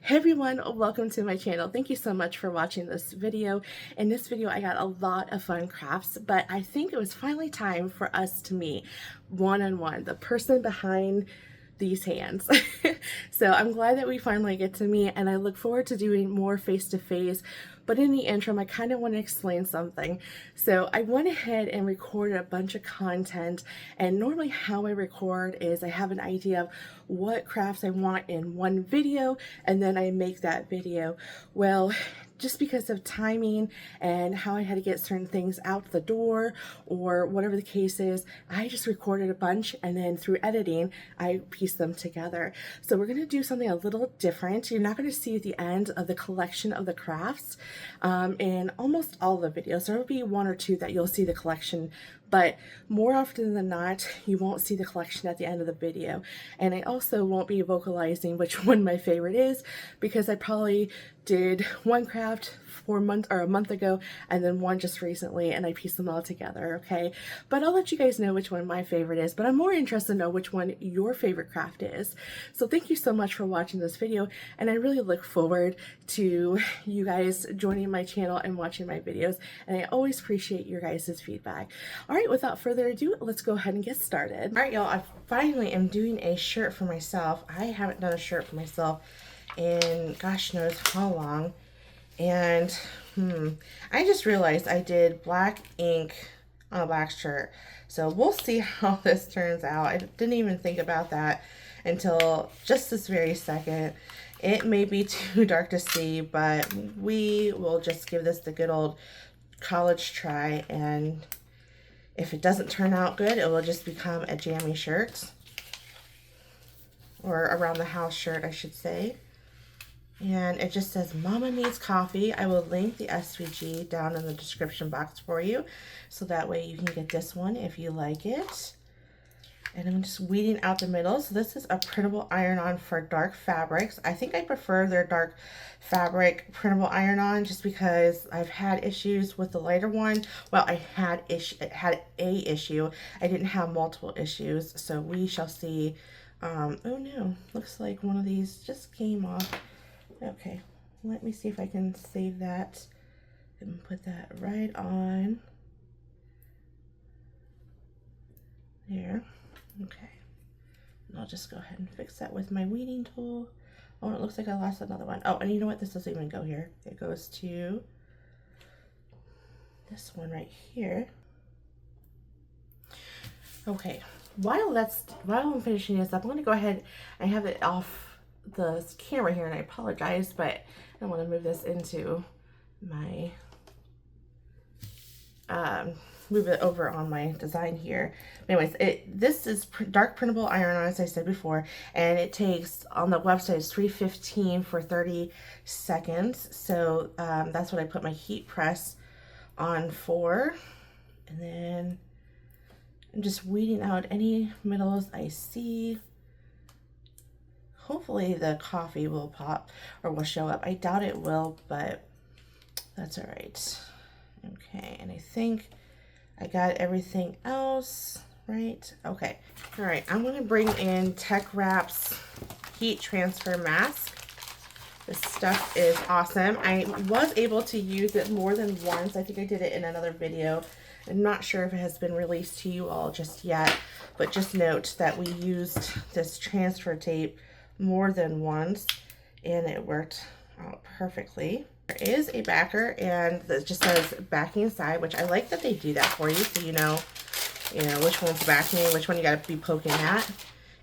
Hey everyone, welcome to my channel. Thank you so much for watching this video. In this video, I got a lot of fun crafts, but I think it was finally time for us to meet one-on-one, the person behind these hands. So I'm glad that we finally get to meet, and I look forward to doing more face-to-face. But in the interim, I kind of want to explain something. So I went ahead and recorded a bunch of content, and normally how I record is I have an idea of what crafts I want in one video, and then I make that video. Well, just because of timing and how I had to get certain things out the door or whatever the case is, I just recorded a bunch, and then through editing, I pieced them together. So we're gonna do something a little different. You're not gonna see the end of the collection of the crafts in almost all the videos. There will be one or two that you'll see the collection, but more often than not, you won't see the collection at the end of the video. And I also won't be vocalizing which one my favorite is, because I probably did one craft a month ago, and then one just recently, and I pieced them all together, okay? But I'll let you guys know which one my favorite is, but I'm more interested to know which one your favorite craft is. So thank you so much for watching this video, and I really look forward to you guys joining my channel and watching my videos, and I always appreciate your guys' feedback. All right, without further ado, let's go ahead and get started. All right, y'all, I finally am doing a shirt for myself. I haven't done a shirt for myself in gosh knows how long. And I just realized I did black ink on a black shirt. So we'll see how this turns out. I didn't even think about that until just this very second. It may be too dark to see, but we will just give this the good old college try. And if it doesn't turn out good, it will just become a jammy shirt. Or around the house shirt, I should say. And it just says Mama Needs Coffee. I will link the SVG down in the description box for you, so that way you can get this one if you like it. And I'm just weeding out the middle. So this is a printable iron-on for dark fabrics. I think I prefer their dark fabric printable iron-on just because I've had issues with the lighter one. Well, I had a issue. I didn't have multiple issues, so we shall see. Oh no, looks like one of these just came off. Okay, let me see if I can save that and put that right on there. Okay, and I'll just go ahead and fix that with my weeding tool. Oh, it looks like I lost another one. Oh, and you know what? This doesn't even go here. It goes to this one right here. Okay, while I'm finishing this up, I'm going to go ahead and have it off the camera here, and I apologize, but I want to move this into my move it over on my design here. Anyways, this is dark printable iron-on, as I said before, and it takes, on the website, it's 315 for 30 seconds. So that's what I put my heat press on for. And then I'm just weeding out any middles I see. Hopefully the coffee will pop or will show up. I doubt it will, but that's all right. Okay, and I think I got everything else right. Okay, all right, I'm gonna bring in Tech Wrap's heat transfer mask. This stuff is awesome. I was able to use it more than once. I think I did it in another video. I'm not sure if it has been released to you all just yet, but just note that we used this transfer tape more than once, and it worked out perfectly. There is a backer, and it just says backing side, which I like that they do that for you, so you know which one's backing, which one you got to be poking at.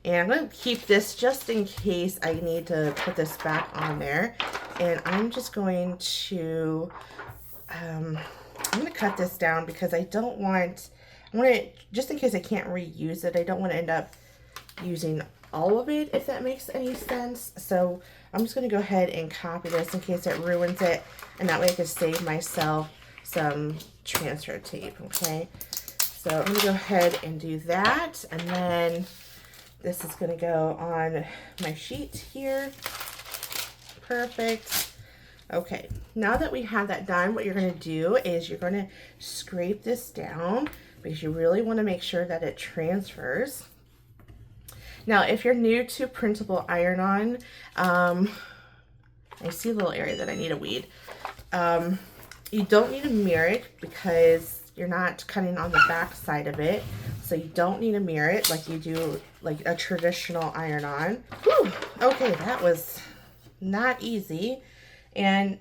And I'm going to keep this just in case I need to put this back on there. And I'm just going to I'm going to cut this down because I want it, just in case I can't reuse it, I don't want to end up using all of it, if that makes any sense. So I'm just going to go ahead and copy this in case it ruins it, and that way I can save myself some transfer tape. Okay, so I'm going to go ahead and do that, and then this is going to go on my sheet here. Perfect. Okay, now that we have that done, what you're going to do is you're going to scrape this down, because you really want to make sure that it transfers. Now, if you're new to printable iron-on, I see a little area that I need to weed. You don't need to mirror it because you're not cutting on the back side of it. So you don't need to mirror it like you do like a traditional iron-on. Whew, okay, that was not easy. And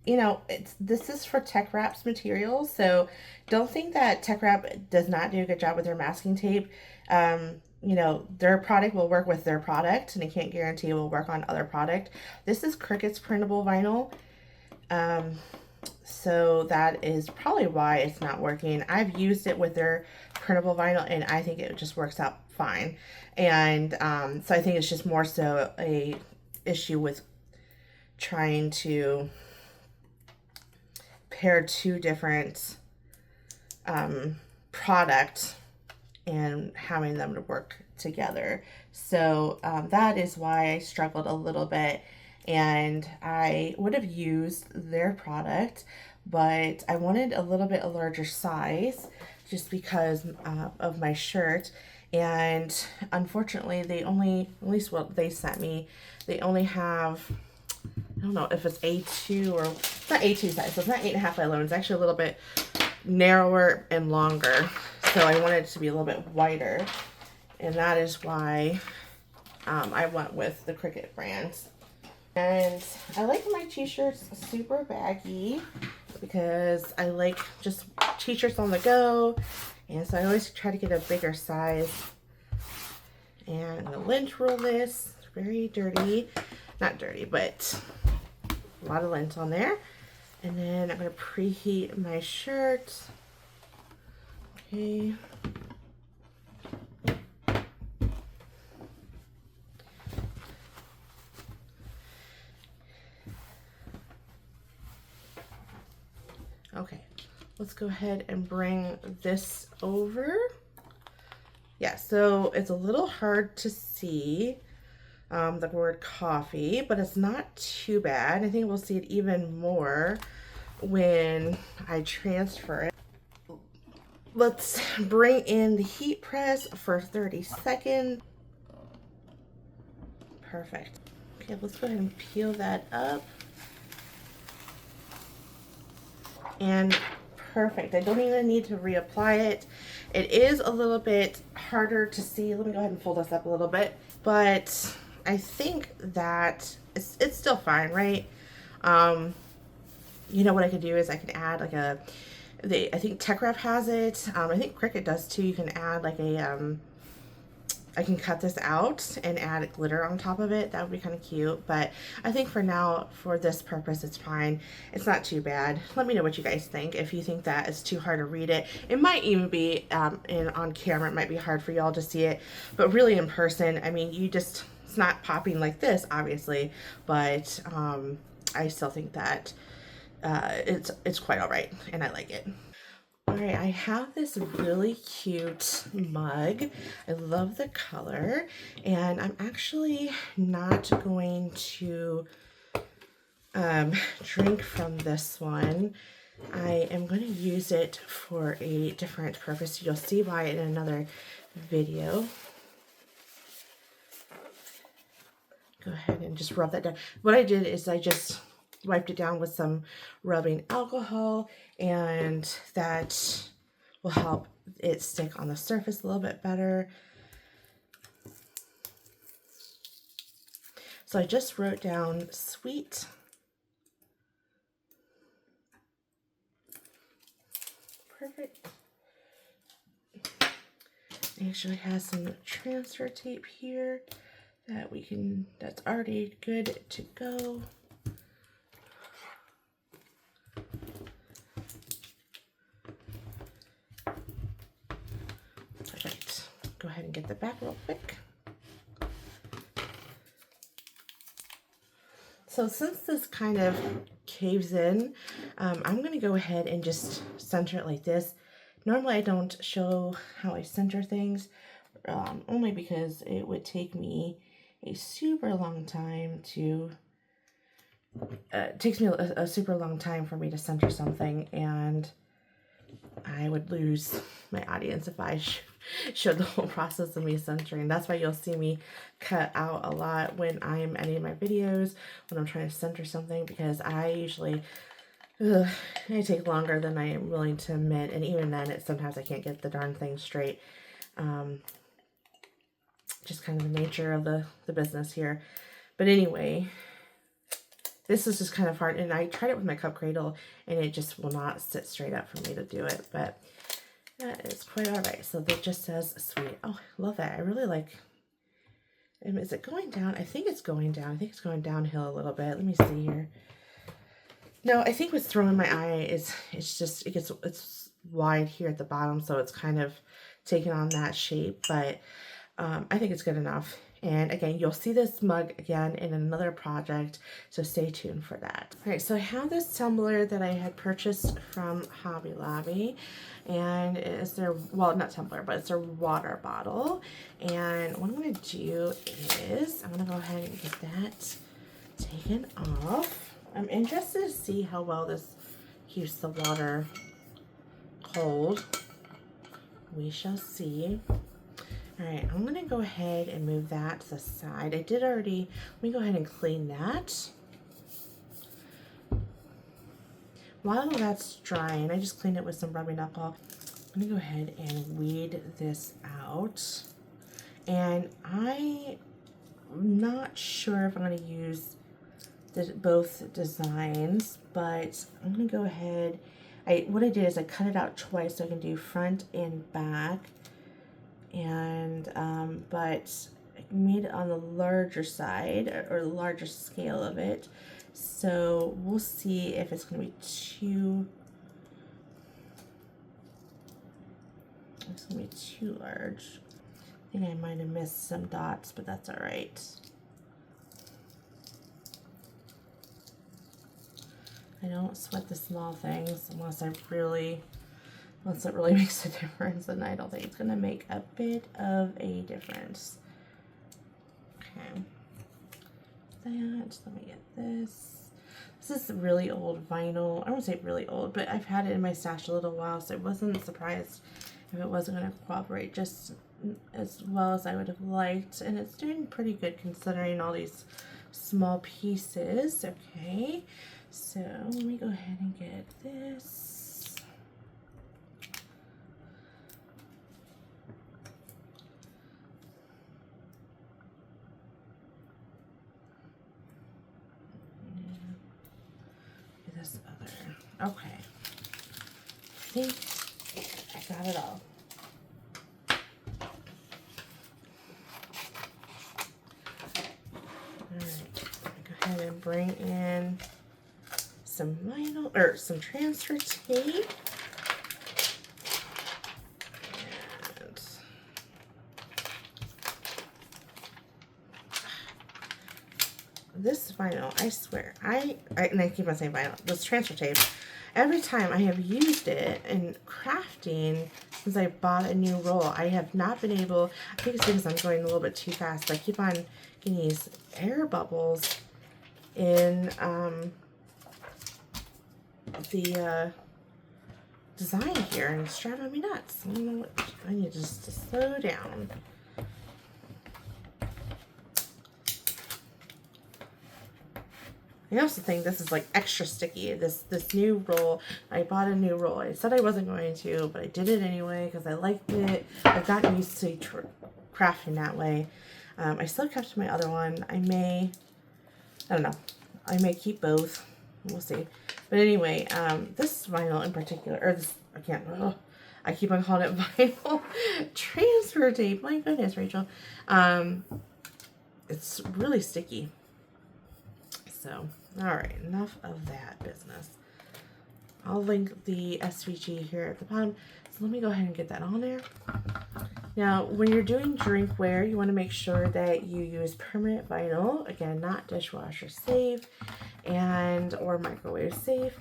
you know, this is for Tech Wrap's material, so don't think that Tech Wrap does not do a good job with their masking tape. You know, their product will work with their product, and I can't guarantee it will work on other product. This is Cricut's printable vinyl. So that is probably why it's not working. I've used it with their printable vinyl, and I think it just works out fine. And so I think it's just more so a issue with trying to pair two different products and having them to work together. So that is why I struggled a little bit, and I would have used their product, but I wanted a little bit a larger size just because of my shirt. And unfortunately they only, at least what they sent me, they only have, I don't know if it's A2 or, it's not A2 size, so it's not 8.5 by 11. It's actually a little bit narrower and longer. So I wanted it to be a little bit wider. And that is why I went with the Cricut brand. And I like my t-shirts super baggy because I like just t-shirts on the go. And so I always try to get a bigger size. And I'm going to lint roll this. It's very dirty. Not dirty, but a lot of lint on there. And then I'm going to preheat my shirt. Okay. Okay, let's go ahead and bring this over. Yeah, so it's a little hard to see the word coffee, but it's not too bad. I think we'll see it even more when I transfer it. Let's bring in the heat press for 30 seconds. Perfect. Okay, let's go ahead and peel that up. And perfect. I don't even need to reapply it. It is a little bit harder to see. Let me go ahead and fold this up a little bit. But I think that it's still fine, right? You know what I could do is I can add like a, I think Tech Wrap has it. I think Cricut does too. You can add like a, I can cut this out and add glitter on top of it. That would be kind of cute. But I think for now, for this purpose, it's fine. It's not too bad. Let me know what you guys think. If you think that it's too hard to read it. It might even be, on camera, it might be hard for y'all to see it. But really in person, I mean, you just, it's not popping like this, obviously. But I still think that it's quite all right. And I like it. All right, I have this really cute mug. I love the color, and I'm actually not going to drink from this one. I am going to use it for a different purpose. You'll see why in another video. Go ahead and just rub that down. What I did is I just wiped it down with some rubbing alcohol, and that will help it stick on the surface a little bit better. So I just wrote down sweet. Perfect. It actually has some transfer tape here that we can, that's already good to go. Perfect. Go ahead and get the back real quick. So since this kind of caves in, I'm going to go ahead and just center it like this. Normally I don't show how I center things, only because it would take me a super long time to, it takes me a super long time for me to center something, and I would lose my audience if I showed the whole process of me centering. That's why you'll see me cut out a lot when I'm editing my videos, when I'm trying to center something, because I usually, I take longer than I am willing to admit, and even then, sometimes I can't get the darn thing straight. Just kind of the nature of the business here. But anyway, this is just kind of hard, and I tried it with my cup cradle, and it just will not sit straight up for me to do it, but that is quite all right. So that just says sweet. Oh, I love that. I really like, is it going down? I think it's going down. I think it's going downhill a little bit. Let me see here. No, I think what's throwing my eye is it's wide here at the bottom, so it's kind of taking on that shape, but I think it's good enough. And again, you'll see this mug again in another project, so stay tuned for that. All right, so I have this tumbler that I had purchased from Hobby Lobby, and it's their, well, not tumbler, but it's their water bottle. And what I'm gonna do is, I'm gonna go ahead and get that taken off. I'm interested to see how well this keeps the water cold. We shall see. All right, I'm gonna go ahead and move that to the side. I did already, let me go ahead and clean that. While that's drying, I just cleaned it with some rubbing alcohol. I'm gonna go ahead and weed this out. And I'm not sure if I'm gonna use both designs, but I'm gonna go ahead. What I did is I cut it out twice so I can do front and back. And but I made it on the larger side, or the larger scale of it, so we'll see if it's going to be too large. I think I might have missed some dots, but that's all right. I don't sweat the small things unless it really makes a difference, and I don't think it's gonna make a bit of a difference. Okay, let me get this. This is really old vinyl. I won't say really old, but I've had it in my stash a little while, so I wasn't surprised if it wasn't gonna cooperate just as well as I would have liked, and it's doing pretty good considering all these small pieces. Okay, so let me go ahead and get this. Okay, I think I got it all. Alright, go ahead and bring in some vinyl, or some transfer tape. And this vinyl, I swear, and I keep on saying vinyl, this transfer tape, every time I have used it in crafting since I bought a new roll, I have not been able, I think it's because I'm going a little bit too fast, but I keep on getting these air bubbles in the design here, and it's driving me nuts. I don't know what, I need just to slow down. I also think this is like extra sticky. This new roll, I bought a new roll. I said I wasn't going to, but I did it anyway because I liked it. I've gotten used to crafting that way. I still kept my other one. I don't know. I may keep both. We'll see. But anyway, this vinyl in particular, or this, I keep on calling it vinyl transfer tape. My goodness, Rachel. It's really sticky. So, all right, enough of that business. I'll link the SVG here at the bottom. So let me go ahead and get that on there. Now, when you're doing drinkware, you want to make sure that you use permanent vinyl. Again, not dishwasher safe or microwave safe.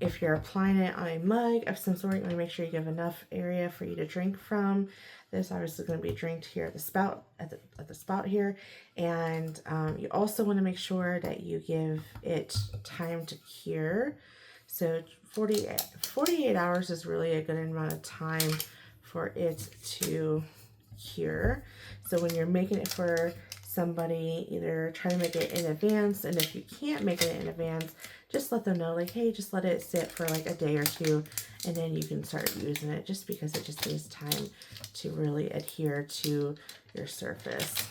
If you're applying it on a mug of some sort, you want to make sure you give enough area for you to drink from. This obviously is going to be drinked here at the spout, at the spout here. And you also want to make sure that you give it time to cure. So 48 hours is really a good amount of time for it to cure. So when you're making it for somebody, either try to make it in advance, and if you can't make it in advance, just let them know, like, hey, just let it sit for like a day or two, and then you can start using it, just because it just needs time to really adhere to your surface.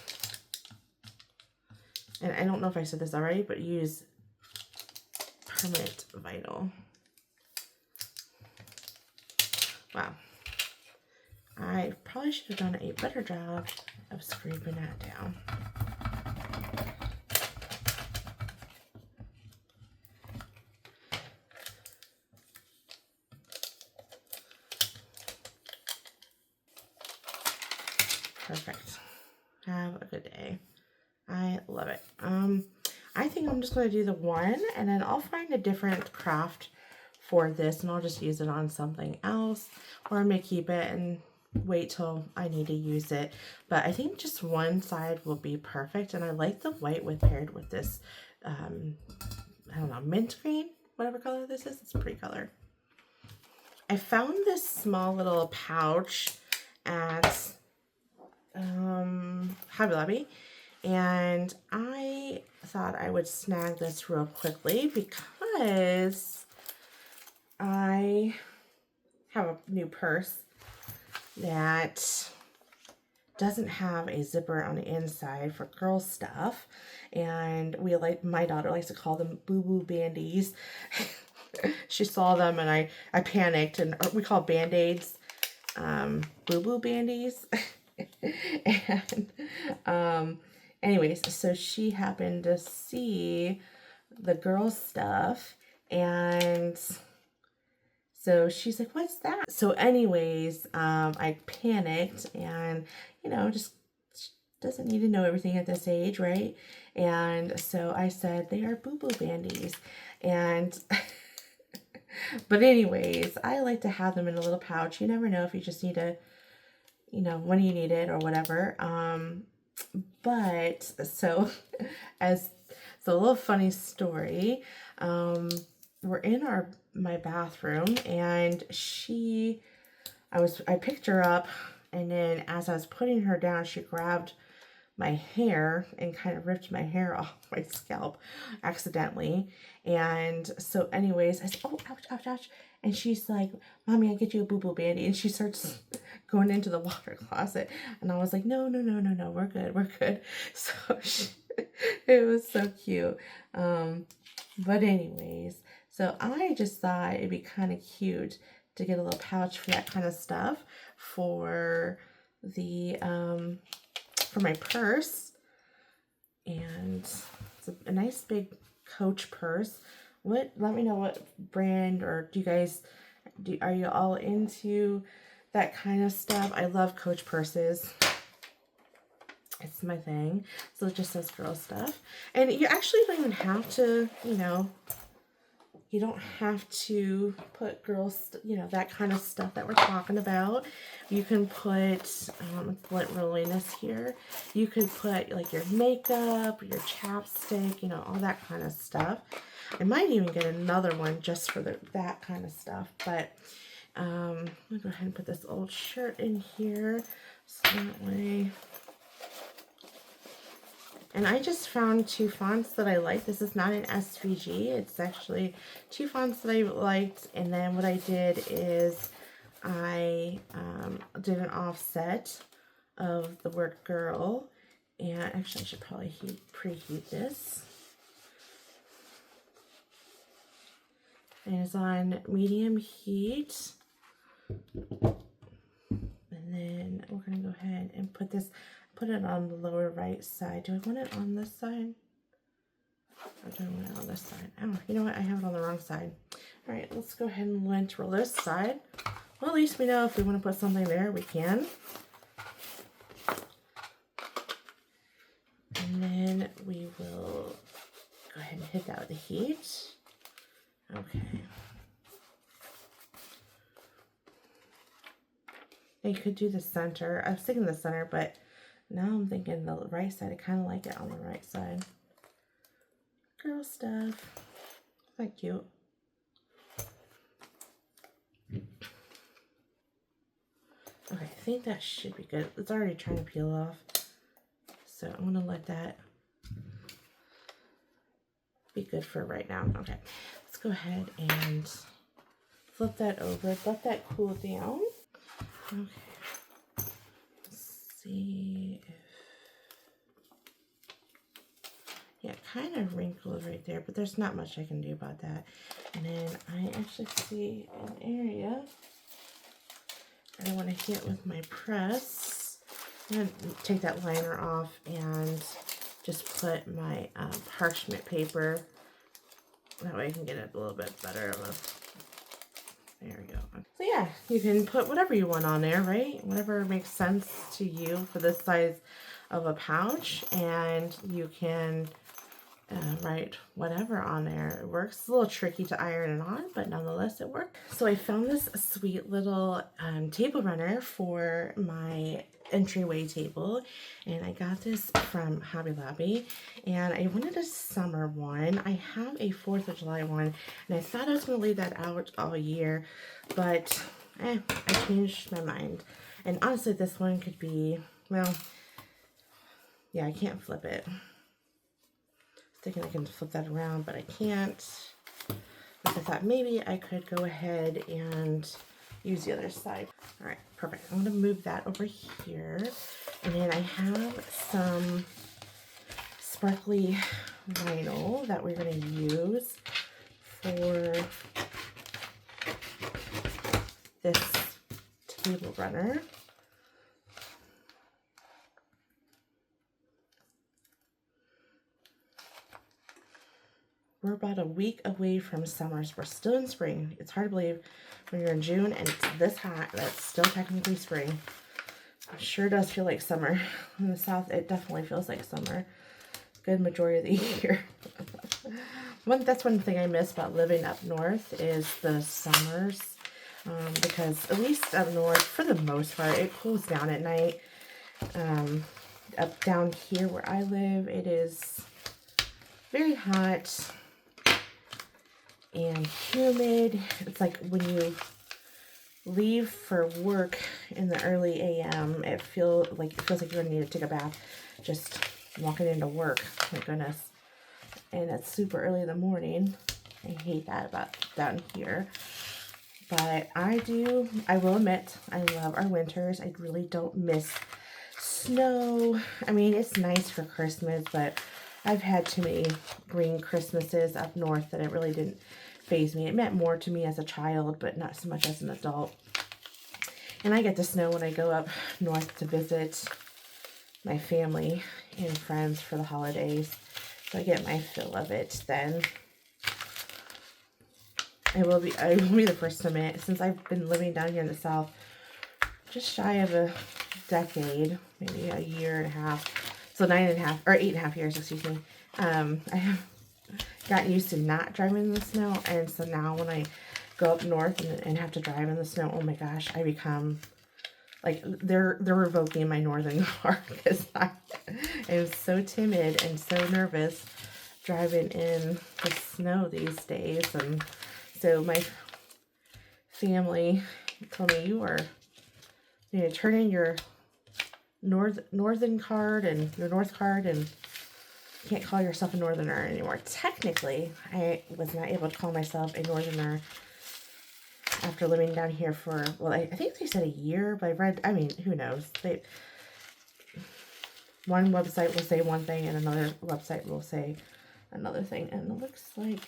And I don't know if I said this already, but use permanent vinyl. Wow. I probably should have done a better job of scraping that down. Perfect. Have a good day. I love it. I think I'm just going to do the one, and then I'll find a different craft for this, and I'll just use it on something else, or I may keep it and wait till I need to use it. But I think just one side will be perfect, and I like the white paired with this, I don't know, mint green, whatever color this is. It's a pretty color. I found this small little pouch at Hobby Lobby, and I thought I would snag this real quickly because I have a new purse that doesn't have a zipper on the inside for girl stuff, and my daughter likes to call them boo-boo bandies. She saw them and I panicked, and we call band-aids boo-boo bandies. And anyways, so she happened to see the girl stuff, and so she's like, what's that? So anyways, I panicked, and just doesn't need to know everything at this age, right? And so I said, they are boo-boo bandies. And but anyways, I like to have them in a little pouch. You never know if you just need to, when you need it or whatever. But so a little funny story, we're in my bathroom, and I picked her up, and then as I was putting her down, she grabbed my hair and kind of ripped my hair off my scalp accidentally. And so anyways, I said, oh, ouch, ouch, ouch. And she's like, Mommy, I'll get you a boo-boo bandy. And she starts going into the water closet. And I was like, no, we're good, we're good. So it was so cute. But anyways, so I just thought it'd be kind of cute to get a little pouch for that kind of stuff for the for my purse. And it's a nice big Coach purse. Let me know what brand, or are you all into that kind of stuff? I love Coach purses. It's my thing. So it just says girl stuff. And you actually don't even have to, you don't have to put girls, that kind of stuff that we're talking about. You can put, glitterliness here. You could put like your makeup, your chapstick, all that kind of stuff. I might even get another one just for that kind of stuff. But I'm going to go ahead and put this old shirt in here. So that way. And I just found two fonts that I like. This is not an SVG. It's actually two fonts that I liked. And then what I did is I did an offset of the word girl. And actually I should probably preheat this. And it's on medium heat. And then we're going to go ahead and put it on the lower right side. Do I want it on this side? Or do I want it on this side? Oh, you know what? I have it on the wrong side. All right, let's go ahead and lint roll this side. Well, at least we know if we want to put something there, we can. And then we will go ahead and hit that with the heat. Okay. You could do the center. I was thinking the center, but now I'm thinking the right side. I kind of like it on the right side. Girl stuff. Isn't that cute? Okay, I think that should be good. It's already trying to peel off. So I'm gonna let that be good for right now. Okay, let's go ahead and flip that over, let that cool down. Okay, let's see if, yeah, kind of wrinkled right there, but there's not much I can do about that. And then I actually see an area I want to hit with my press. I'm going to take that liner off and just put my parchment paper. That way I can get it a little bit better of a, there we go. So yeah, you can put whatever you want on there, right? Whatever makes sense to you for this size of a pouch. And you can write whatever on there. It works. It's a little tricky to iron it on, but nonetheless it worked. So I found this sweet little table runner for my entryway table, and I got this from Hobby Lobby, and I wanted a summer one. I have a 4th of July one, and I thought I was going to leave that out all year, but I changed my mind. And honestly, this one could be, well, yeah, I can't flip it. Thinking I can flip that around, but I can't. But I thought maybe I could go ahead and use the other side. All right, perfect. I'm going to move that over here. And then I have some sparkly vinyl that we're going to use for this table runner. We're about a week away from summer, so we're still in spring. It's hard to believe when you're in June and it's this hot, that's still technically spring. It sure does feel like summer. In the south, it definitely feels like summer. Good majority of the year. That's one thing I miss about living up north is the summers. Because at least up north, for the most part, it cools down at night. Up down here where I live, it is very hot and humid. It's like when you leave for work in the early AM, it feels like you're gonna need to take a bath just walking into work. My goodness. And it's super early in the morning. I hate that about down here. But I will admit, I love our winters. I really don't miss snow. I mean, it's nice for Christmas, but I've had too many green Christmases up north that it really didn't faze me. It meant more to me as a child, but not so much as an adult. And I get the snow when I go up north to visit my family and friends for the holidays. So I get my fill of it then. I will be the first to admit, since I've been living down here in the south just shy of a decade, maybe a year and a half. So 8.5 years, excuse me. I have gotten used to not driving in the snow, and so now when I go up north and have to drive in the snow, oh my gosh, I become like they're revoking my northern car because I am so timid and so nervous driving in the snow these days. And so my family told me, you need to turn in your northern card and your north card, and you can't call yourself a northerner anymore. Technically, I was not able to call myself a northerner after living down here for, well, I think they said a year, but I mean, who knows? One website will say one thing and another website will say another thing. And it looks like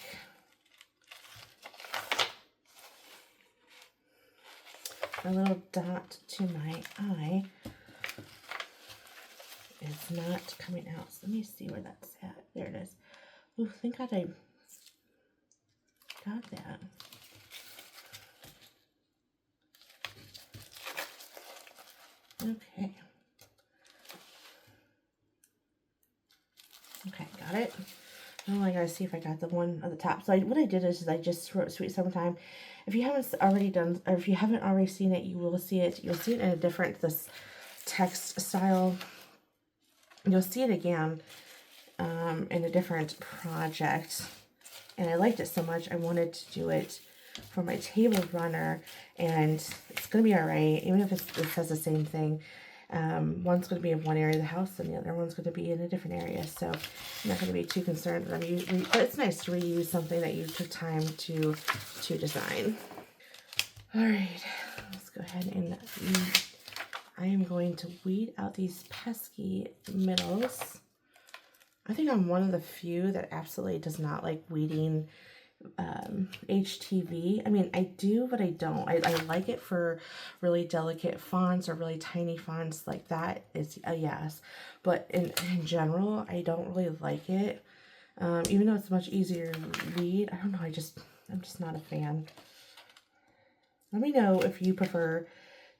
a little dot to my eye is not coming out. So let me see where that's at. There it is. Oh, thank God I got that. Okay. Okay, got it. Now I gotta see if I got the one at the top. So what I did is I just wrote Sweet Summertime. If you haven't already done, or if you haven't already seen it, you will see it. You'll see it in a different, this text style. You'll see it again in a different project. And I liked it so much, I wanted to do it for my table runner, and it's going to be all right, even if it says the same thing. One's going to be in one area of the house and the other one's going to be in a different area, so I'm not going to be too concerned that but it's nice to reuse something that you took time to design. All right, let's go ahead and I am going to weed out these pesky middles. I think I'm one of the few that absolutely does not like weeding HTV. I mean, I do, but I don't. I like it for really delicate fonts or really tiny fonts like that. It's a yes, but in general, I don't really like it. Even though it's much easier to weed, I don't know. I'm just not a fan. Let me know if you prefer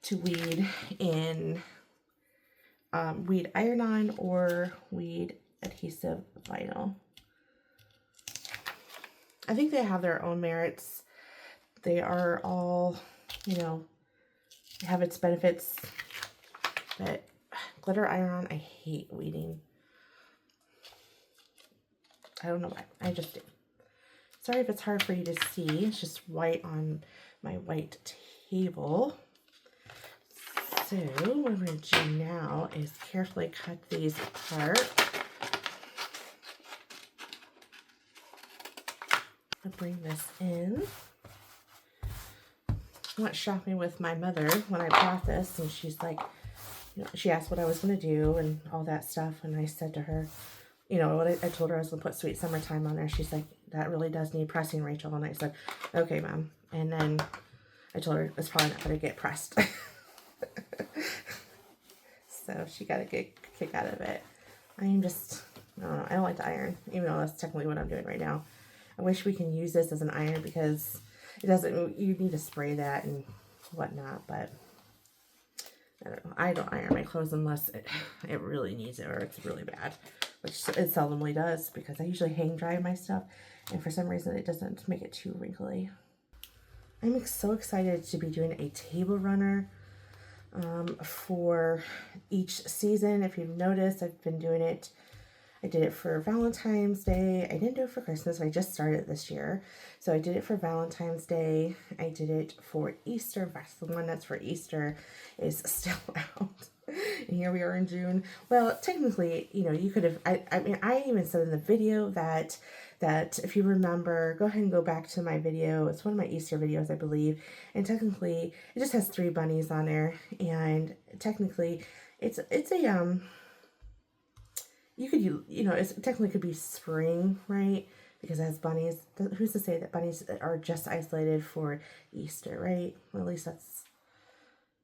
to weed in weed iron-on or weed adhesive vinyl. I think they have their own merits. They are all, you know, have its benefits. But glitter iron-on, I hate weeding. I don't know why. I just do. Sorry if it's hard for you to see. It's just white on my white table. So what I'm going to do now is carefully cut these apart. I'll bring this in. I went shopping with my mother when I bought this, and she's like, you know, she asked what I was going to do and all that stuff, and I said to her, you know, what I told her I was going to put Sweet Summertime on there. She's like, that really does need pressing, Rachel. And I said, okay, Mom. And then I told her it's probably not going to get pressed. So she got a good kick out of it. I don't know, I don't like to iron, even though that's technically what I'm doing right now. I wish we can use this as an iron because it doesn't, you need to spray that and whatnot, but I don't know. I don't iron my clothes unless it really needs it or it's really bad, which it seldomly does because I usually hang dry my stuff, and for some reason it doesn't make it too wrinkly. I'm so excited to be doing a table runner for each season. If you've noticed, I've been doing it. I did it for Valentine's Day. I didn't do it for Christmas. I just started it this year. So I did it for Valentine's Day. I did it for Easter. That's the one that's for Easter is still out. And here we are in June. Well, technically, you know, you could have, I mean, I even said in the video that if you remember, go ahead and go back to my video. It's one of my Easter videos, I believe. And technically, it just has 3 bunnies on there. And technically, it's a, you could, you know, it technically could be spring, right? Because it has bunnies. Who's to say that bunnies are just isolated for Easter, right? Well, at least that's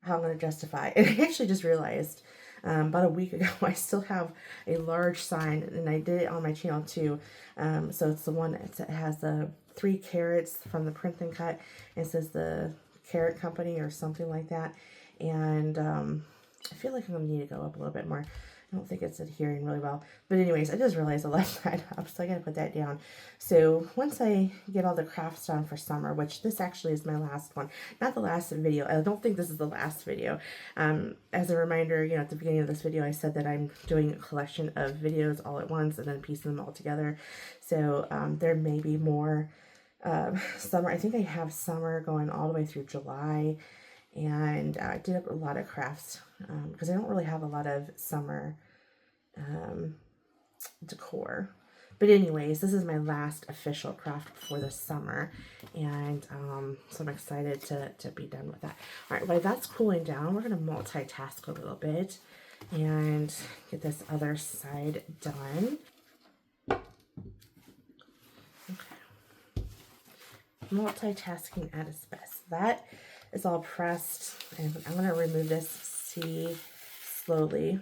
how I'm going to justify it. And I actually just realized about a week ago, I still have a large sign, and I did it on my channel too. So it's the one that has the 3 carrots from the Print and Cut. It says the Carrot Company or something like that. And I feel like I'm going to need to go up a little bit more. I don't think it's adhering really well. But anyways, I just realized I left that up, so I gotta put that down. So once I get all the crafts done for summer, which this actually is my last one, not the last video. I don't think this is the last video. As a reminder, you know, at the beginning of this video, I said that I'm doing a collection of videos all at once and then piecing them all together. So there may be more summer. I think I have summer going all the way through July. And I did a lot of crafts because I don't really have a lot of summer decor. But anyways, this is my last official craft for the summer. And so I'm excited to be done with that. All right, while that's cooling down, we're going to multitask a little bit and get this other side done. Okay. Multitasking at its best. That is all pressed, and I'm going to remove this C slowly.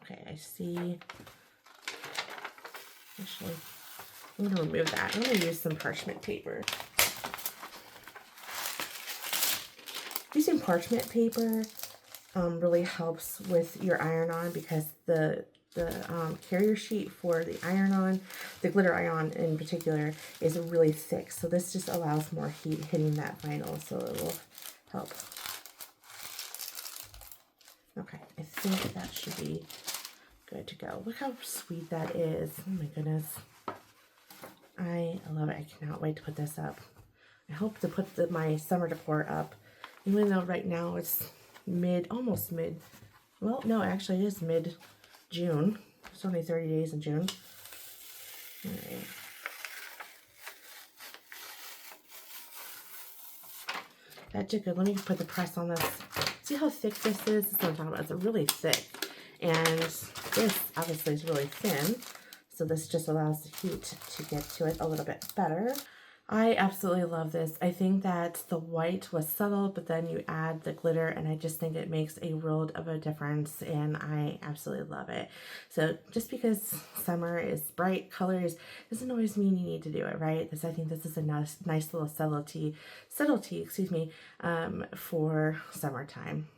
Okay, I see. Actually, I'm going to remove that. I'm going to use some parchment paper. Using parchment paper really helps with your iron-on because the carrier sheet for the iron-on, the glitter iron in particular, is really thick. So this just allows more heat hitting that vinyl, so it will help. Okay, I think that should be good to go. Look how sweet that is. Oh my goodness. I love it. I cannot wait to put this up. I hope to put my summer decor up, even though right now it's almost mid, well, no, actually it is mid-June. It's only 30 days in June. All right. That did good. Let me put the press on this. See how thick this is? This is what I'm talking about. It's really thick. And this obviously is really thin. So this just allows the heat to get to it a little bit better. I absolutely love this. I think that the white was subtle, but then you add the glitter, and I just think it makes a world of a difference, and I absolutely love it. So just because summer is bright colors doesn't always mean you need to do it, right? I think this is a nice little subtlety, excuse me, for summertime.